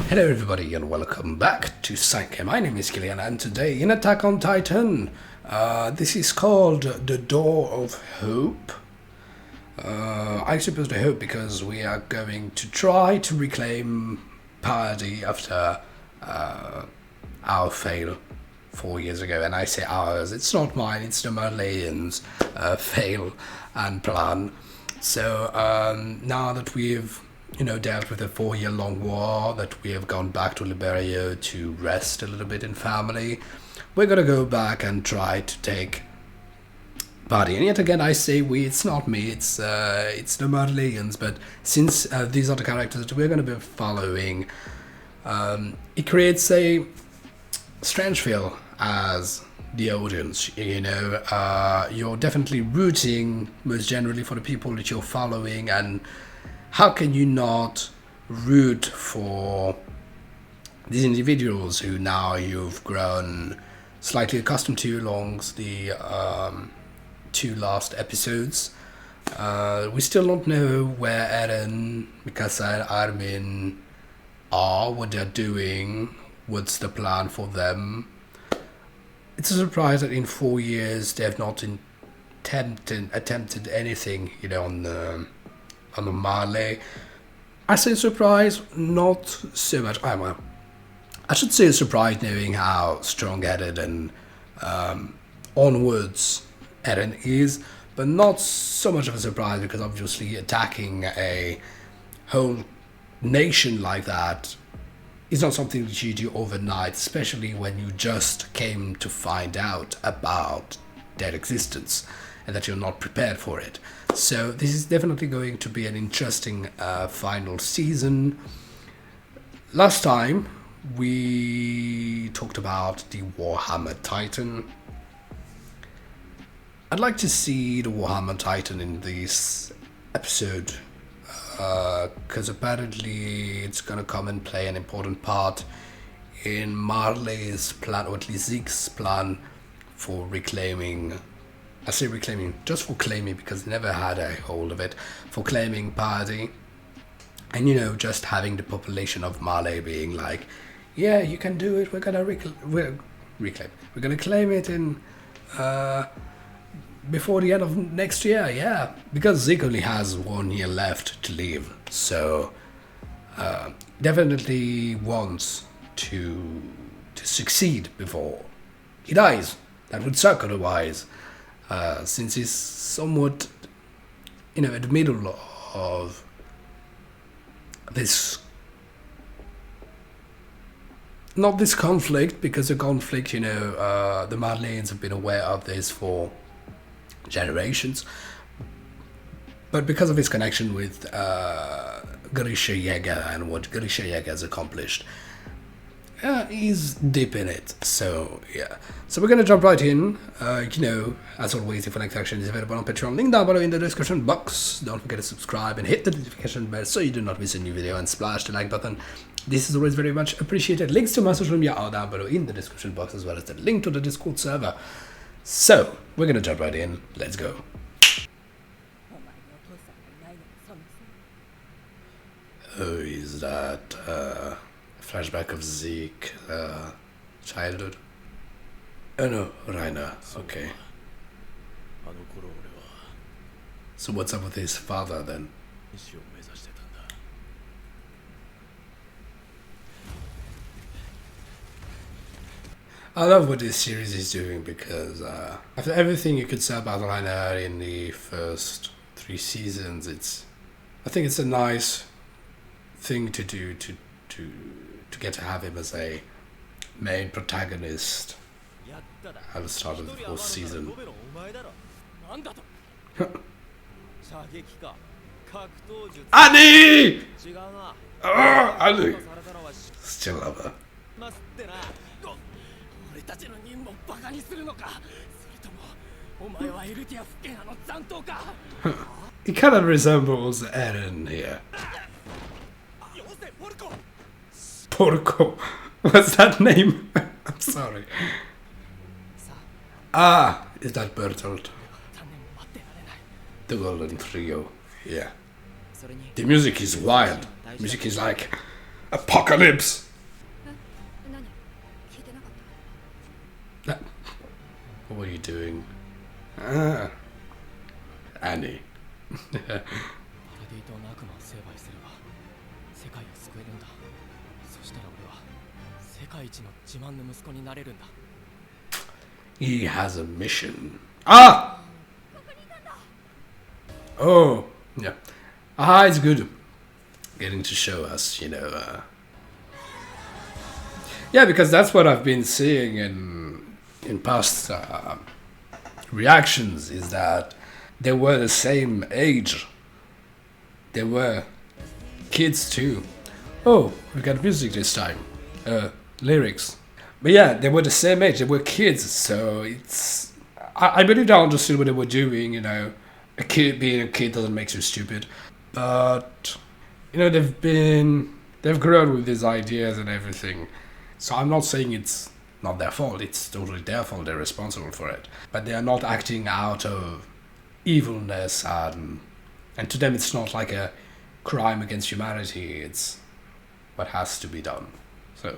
Hello everybody and welcome back to Shingeki. My name is Kilian and today in Attack on Titan, this is called The Door of Hope. I suppose the hope because we are going to try to reclaim Party after our fail 4 years ago. And I say ours, it's not mine, it's the Marleyan's fail and plan. So now that we've dealt with a 4-year-long war, that we have gone back to Liberia to rest a little bit in family, we're gonna go back and try to take Party. And yet again, I say we, it's not me, it's the Marleyans, but since these are the characters that we're gonna be following, it creates a strange feel as the audience, you're definitely rooting most generally for the people that you're following, and how can you not root for these individuals who now you've grown slightly accustomed to along the 2 last episodes? We still don't know where Eren, Mikasa, and Armin are, what they're doing, what's the plan for them. It's a surprise that in 4 years they have not attempted anything, on the Marley. I say surprise, not so much. I should say surprise knowing how strong-headed and onwards Eren is, but not so much of a surprise because obviously attacking a whole nation like that is not something that you do overnight, especially when you just came to find out about their existence and that you're not prepared for it. So this is definitely going to be an interesting final season. Last time we talked about the Warhammer Titan. I'd like to see the Warhammer Titan in this episode because apparently it's gonna come and play an important part in Marley's plan, or at least Zeke's plan for reclaiming. I say reclaiming, just for claiming because they never had a hold of it, for claiming Party. And just having the population of Marley being like, yeah, you can do it, we're gonna reclaim, we're gonna claim it in before the end of next year, yeah. Because Zeke only has 1 year left to live, so definitely wants to succeed before he dies. That would suck otherwise. Since he's somewhat, at the middle of this, not this conflict, because the conflict, the Marleyans have been aware of this for generations, but because of his connection with Grisha Yeager and what Grisha Yeager has accomplished, he's deep in it. So yeah, so we're gonna jump right in. As always, if the next action is available on Patreon, link down below in the description box. Don't forget to subscribe and hit the notification bell so you do not miss a new video, and splash the like button. This is always very much appreciated. Links to my social media are down below in the description box, as well as the link to the Discord server. So we're gonna jump right in. Let's go. Oh, is that flashback of Zeke, childhood? Oh no, Rainer, okay. So what's up with his father then? I love what this series is doing because after everything you could say about Rainer in the first 3 seasons, I think it's a nice thing to do to get to have him as a main protagonist at the start of the 4th season. Annie! Oh, Annie! Still love her. He kind of resembles Eren here. Porco. What's that name? I'm sorry. Ah, is that Bertolt? The Golden Trio. Yeah. The music is wild. Music is like Apocalypse! What were you doing? Ah. Annie. He has a mission. Ah! Oh, yeah. Ah, it's good. Getting to show us, you know. Yeah, because that's what I've been seeing in past reactions, is that they were the same age. They were kids too. Oh, we got music this time. Lyrics. But yeah, they were the same age. They were kids, so it's... I believe they understood what they were doing, you know. A kid being a kid doesn't make you stupid. But, you know, they've grown with these ideas and everything. So I'm not saying it's not their fault. It's totally their fault. They're responsible for it. But they are not acting out of evilness, and to them it's not like a crime against humanity. It's what has to be done. So...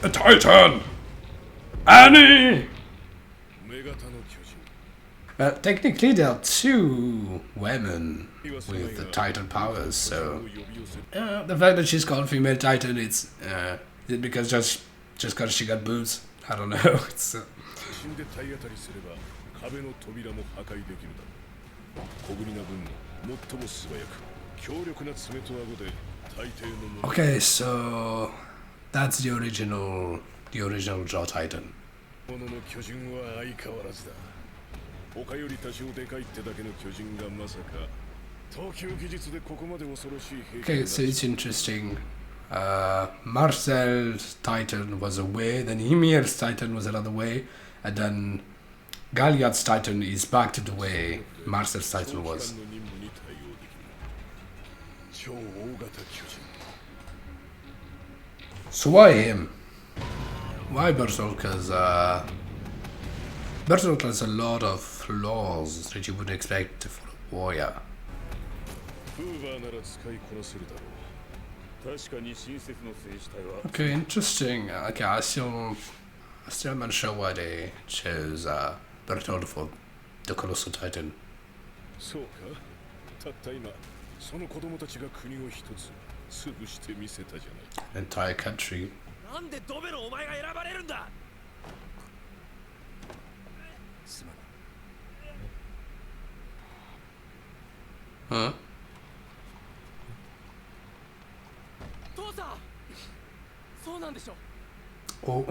A Titan! Annie! Technically there are two women with the Titan powers, so... the fact that she's called female Titan, it's... is it because just because she got boobs? I don't know, it's... Okay, so... That's the original Jaw Titan. Okay, so it's interesting. Marcel's Titan was a way, then Ymir's Titan was another way, and then Galliard's Titan is back to the way Marcel's Titan was. So why him? Why Berserker's? Berserker has a lot of flaws that you would expect for a warrior. Okay, interesting. Okay, I'm not sure why they chose Bertolt for the Colossal Titan. Entire country. Huh? Oh.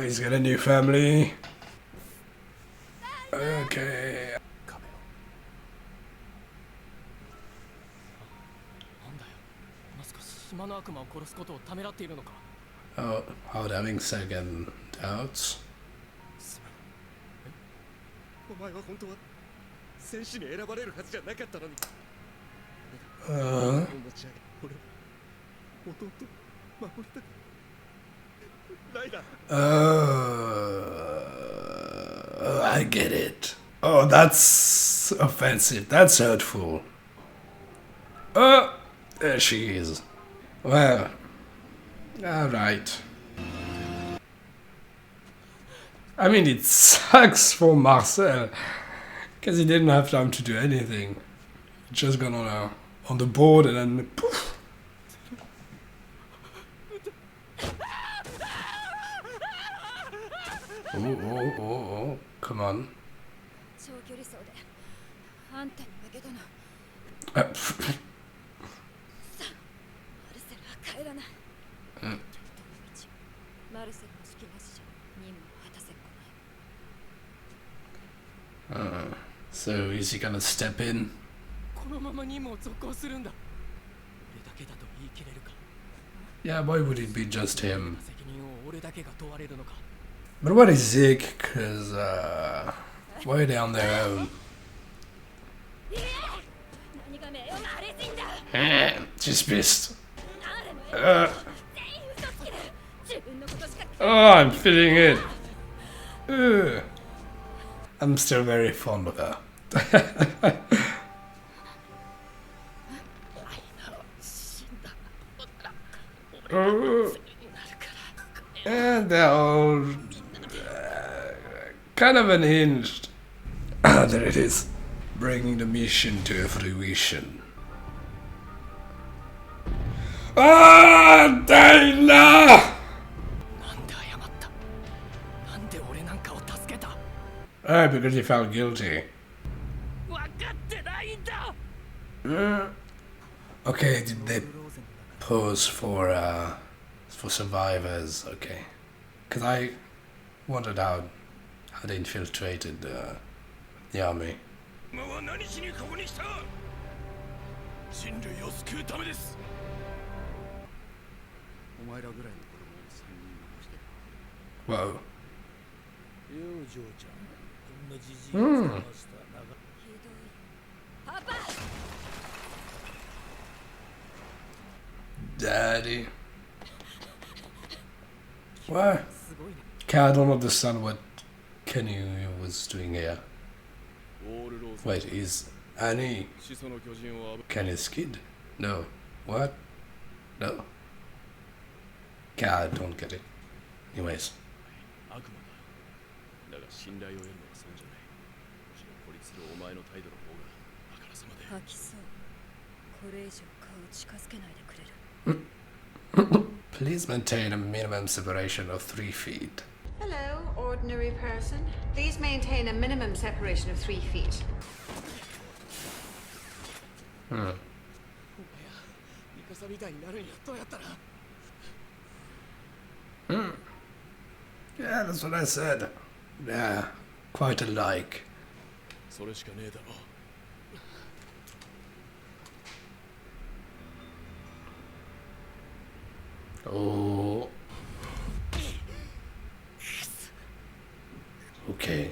He's got a new family. Okay. Oh, how having second doubts. I get it. Oh, that's offensive. That's hurtful. There she is. Well, alright. I mean, it sucks for Marcel, because he didn't have time to do anything. He just got on the board and then poof. Oh, come on. So is he gonna step in? Yeah, why would it be just him? But what is Zeke? Cause why are they on their own? She's pissed. Oh, I'm feeling it. Ugh. I'm still very fond of her. And they're all kind of unhinged. Ah, there it is. Bringing the mission to fruition. Ah, Dana! Ah, because he felt guilty. Okay, did they pose for survivors? Okay, because I wondered how they infiltrated the army. Whoa. Daddy. What? Okay, I don't understand what Kenny was doing here. Wait, is Annie Kenny's kid? No. What? No. Okay, I don't get it. Anyways. Please maintain a minimum separation of 3 feet. Hello, ordinary person. Please maintain a minimum separation of 3 feet. Yeah, that's what I said. Yeah, quite alike. Oh. Okay.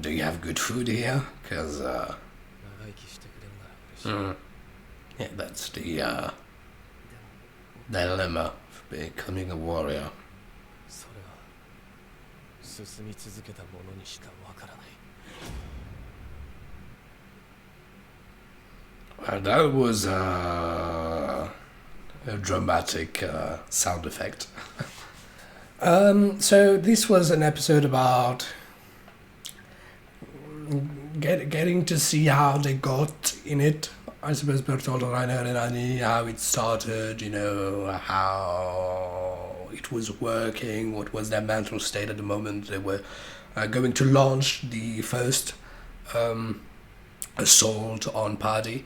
Do you have good food here? Because, yeah, that's the dilemma of becoming a warrior. Well, that was a dramatic sound effect. So this was an episode about getting to see how they got in it. I suppose Bertolt, Rainer and Annie, how it started, you know, how it was working, what was their mental state at the moment they were going to launch the first assault on Paddy.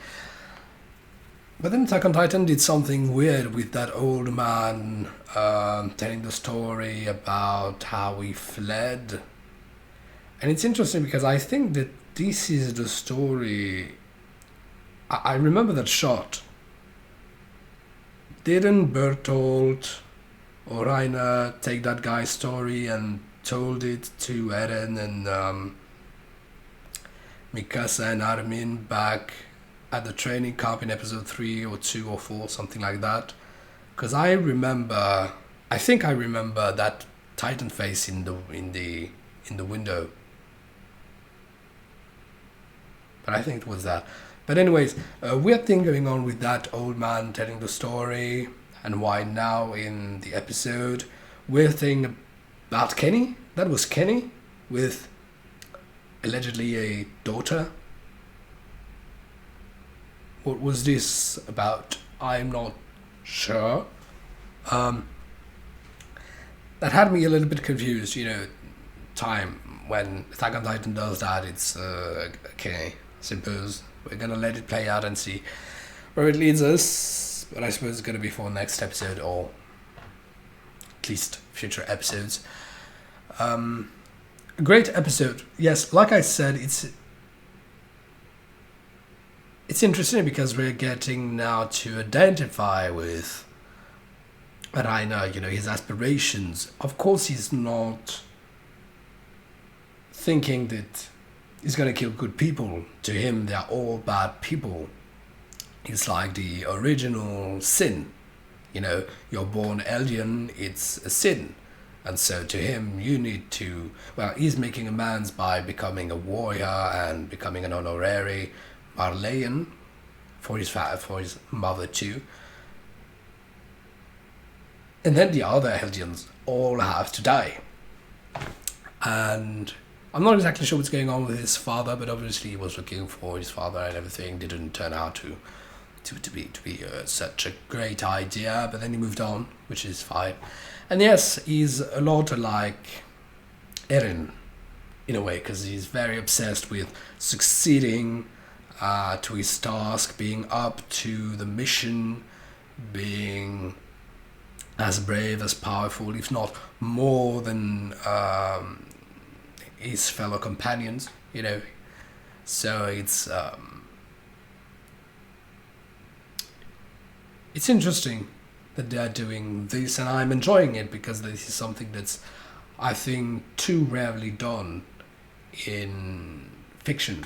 But then Attack on Titan did something weird with that old man telling the story about how he fled. And it's interesting because I think that this is the story. I remember that shot. Didn't Bertolt or Rainer take that guy's story and told it to Eren and Mikasa and Armin back at the training camp in episode 3 or 2 or 4, something like that? Because I think I remember that Titan face in the window. But I think it was that. But anyways, a weird thing going on with that old man telling the story, and why now in the episode. Weird thing about Kenny. That was Kenny with allegedly a daughter. What was this about? I'm not sure. That had me a little bit confused, you know, time when Attack on Titan does that, it's okay, I suppose we're gonna let it play out and see where it leads us, but I suppose it's gonna be for next episode or at least future episodes. A great episode. Yes, like I said, it's interesting because we're getting now to identify with Rainer, his aspirations. Of course, he's not thinking that he's gonna kill good people. To him, they're all bad people. It's like the original sin. You're born alien, it's a sin. And so to him, you need to... Well, he's making amends by becoming a warrior and becoming an honorary Marleyan for his mother too. And then the other aliens all have to die. And I'm not exactly sure what's going on with his father, but obviously he was looking for his father and everything didn't turn out to be such a great idea, but then he moved on, which is fine. And yes, he's a lot like Eren in a way, because he's very obsessed with succeeding to his task, being up to the mission, being as brave, as powerful, if not more than his fellow companions, So it's interesting that they're doing this, and I'm enjoying it because this is something that's, I think, too rarely done in fiction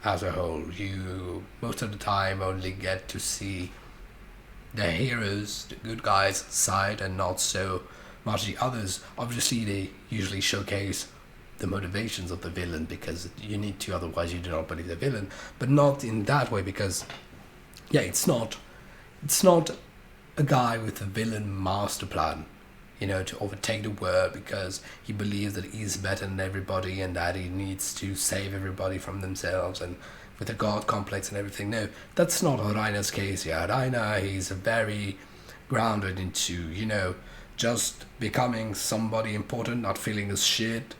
as a whole. You most of the time only get to see the heroes, the good guys' side, and not so much the others. Obviously, they usually showcase the motivations of the villain because you need to, otherwise you do not believe the villain. But not in that way, because it's not a guy with a villain master plan, to overtake the world because he believes that he's better than everybody and that he needs to save everybody from themselves and with a god complex and everything. No, that's not Rainer's case here. Rainer, he's very grounded into, just becoming somebody important, not feeling as shit.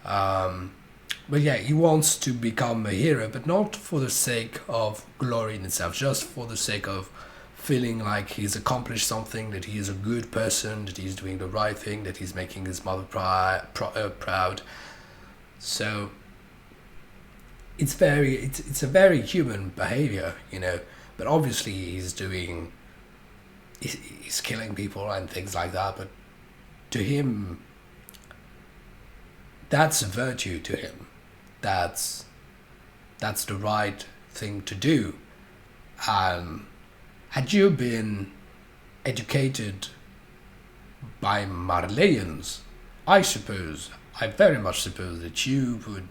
But he wants to become a hero, but not for the sake of glory in itself, just for the sake of feeling like he's accomplished something, that he is a good person, that he's doing the right thing, that he's making his mother proud. So it's a very human behavior, But obviously he's killing people and things like that. But to him, that's a virtue to him. That's the right thing to do. Had you been educated by Marleyans, I very much suppose that you would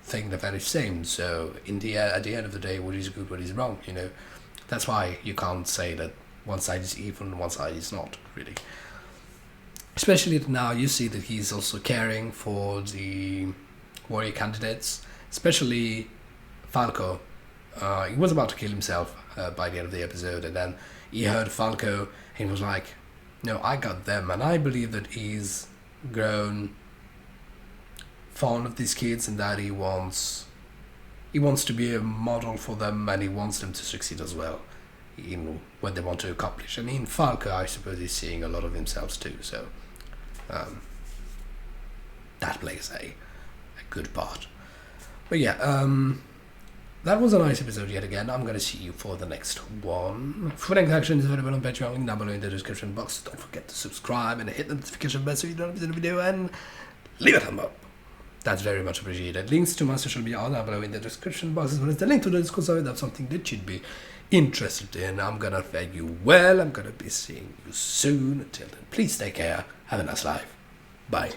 think the very same. So at the end of the day, what is good, what is wrong, That's why you can't say that one side is evil and one side is not, really. Especially now you see that he's also caring for the warrior candidates, especially Falco. He was about to kill himself by the end of the episode, and then he heard Falco and he was like, no, I got them. And I believe that he's grown fond of these kids and that he wants to be a model for them, and he wants them to succeed as well in what they want to accomplish. And in Falco, I suppose he's seeing a lot of himself too, so that plays a good part. But that was a nice episode yet again. I'm going to see you for the next one. Full length action is available on Patreon, link down below in the description box. Don't forget to subscribe and hit the notification bell so you don't miss the video, and leave a thumb up. That's very much appreciated. Links to my social media are down below in the description box, as well as the link to the Discord server. That's something that you'd be interested in. I'm going to fare you well. I'm going to be seeing you soon. Until then, please take care. Have a nice life. Bye.